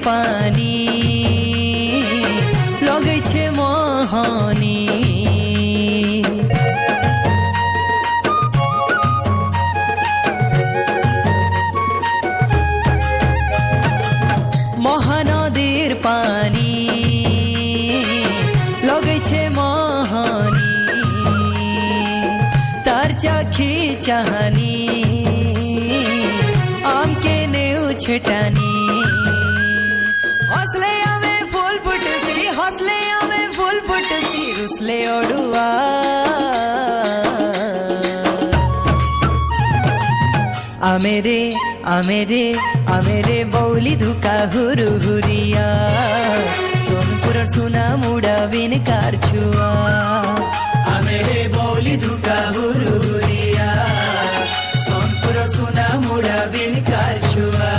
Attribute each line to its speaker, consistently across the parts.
Speaker 1: पानी लगे छे मोहनी महानदीर पानी लगे छे मोहनी तार चाखी चाहनी आम के नेउ छेटानी हौसले आवे फूल फुटसी हौसले आवे फूल फुटसी रुसले ओडुआ आमेरे आमेरे आमेरे बौली धुका हुरु हुरिया सोनपुर सुना मुड़ा बिन कारछुआ आमेरे बौली धुका हुरु हुरिया सोनपुर सुना मुड़ा बिन कारछुआ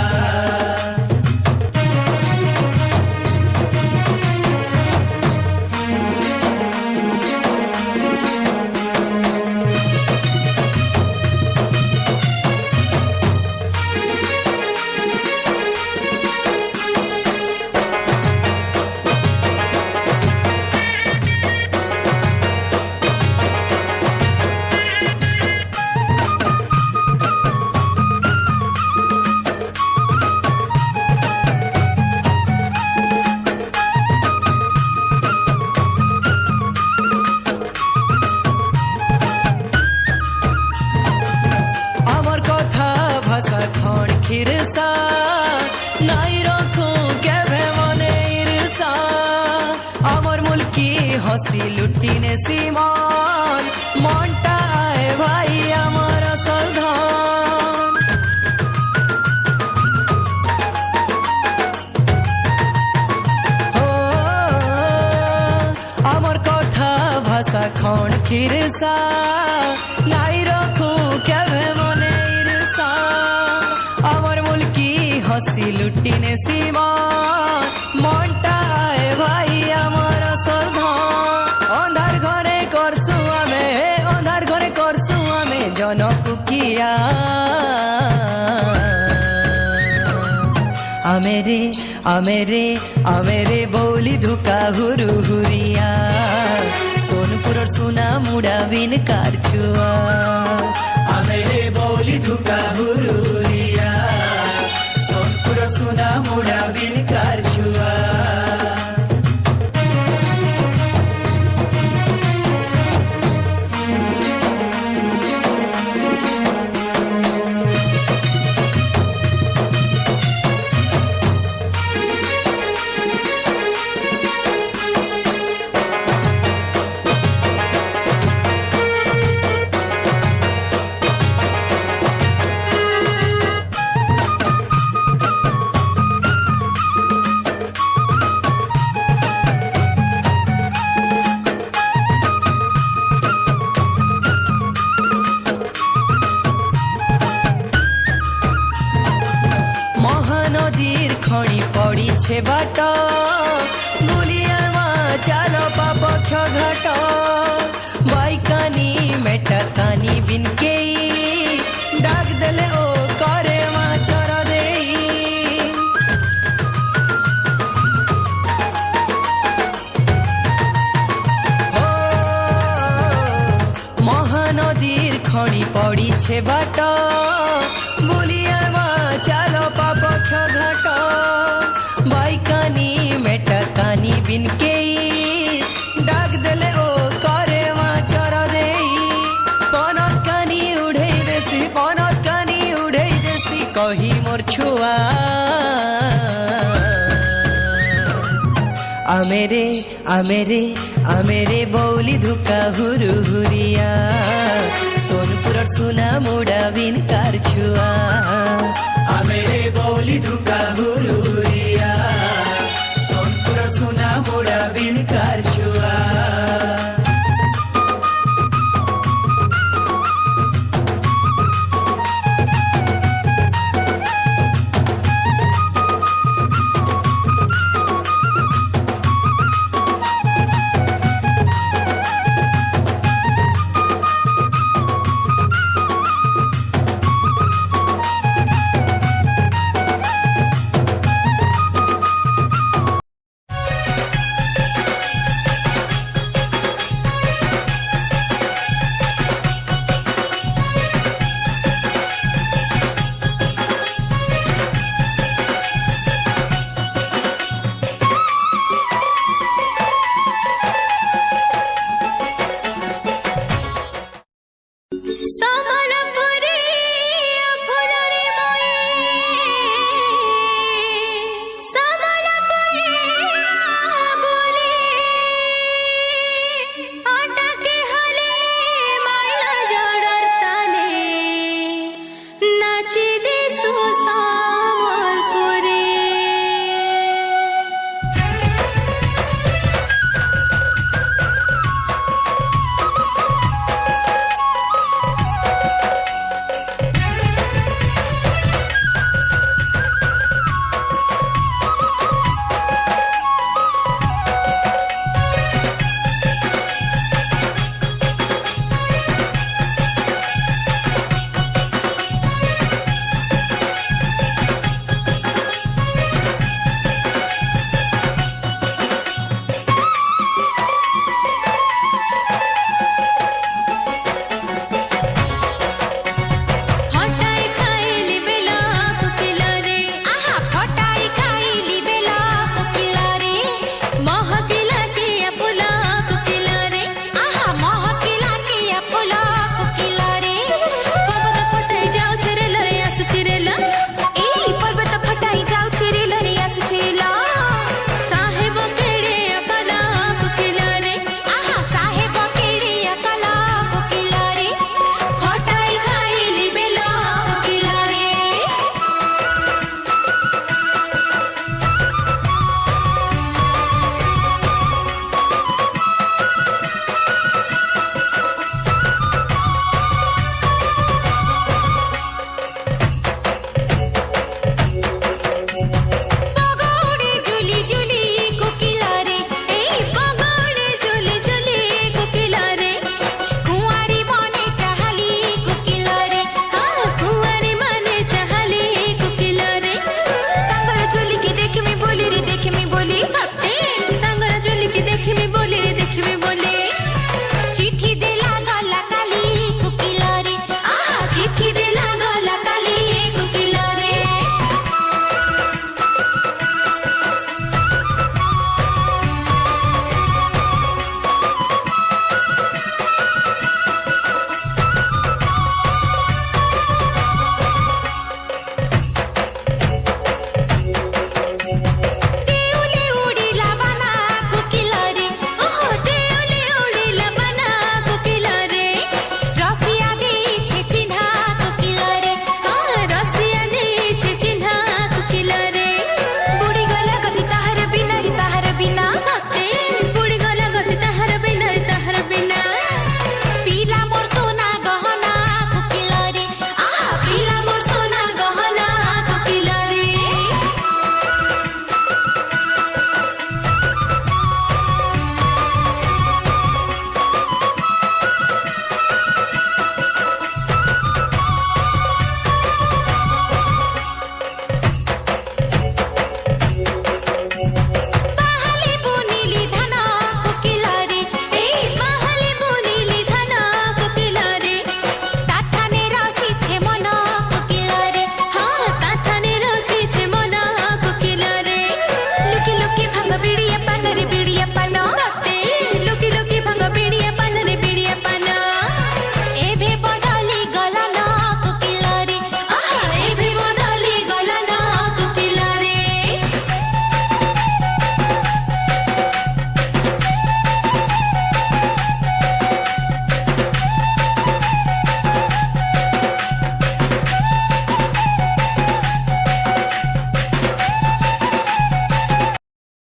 Speaker 1: खिरसा नाई रखो केभे मने ईर्षा आमर मुल्की हसी लुटी ने सीमान मनटा आए भाई आमर असल धन हो आमर कथा भाषा खंड खिरसा नाई रखो केभे मने ईर्षा आमर मुल्की हसी लुटी ने सीमा मनटा आए भाई आमर असल धन अंधार घरे करसु आमे अंधार घरे करसु आमे जनकुकिया आमेरे आमेरे आमेरे बौली धुका हुरु हुरिया सोनपुर सुना मुड़ा बिन कारछुआ आमेरे बौली धुका हुरु हुरिया सोनपुर सुना मुड़ा बिन कारछुआ महानदीर खणी पड़ी छे बाट गुलिया चालो पापक्ष घाट बाइकानी मेटाकानी बिनके डाक देले ओ करे चर दे महानदीर खणी पड़ी छे बाट गुलिया चालो पापक्ष घाट बाइकानी मेटाकानी बिनके डाक देले ओ करे चर दे पनत कानी उड़े देसी कही मोर छुआ आमेरे आमेरे आमेरे बौली धुका हुरु हुरिया सोनपुर सुना मुड़ा बिन कारछुआ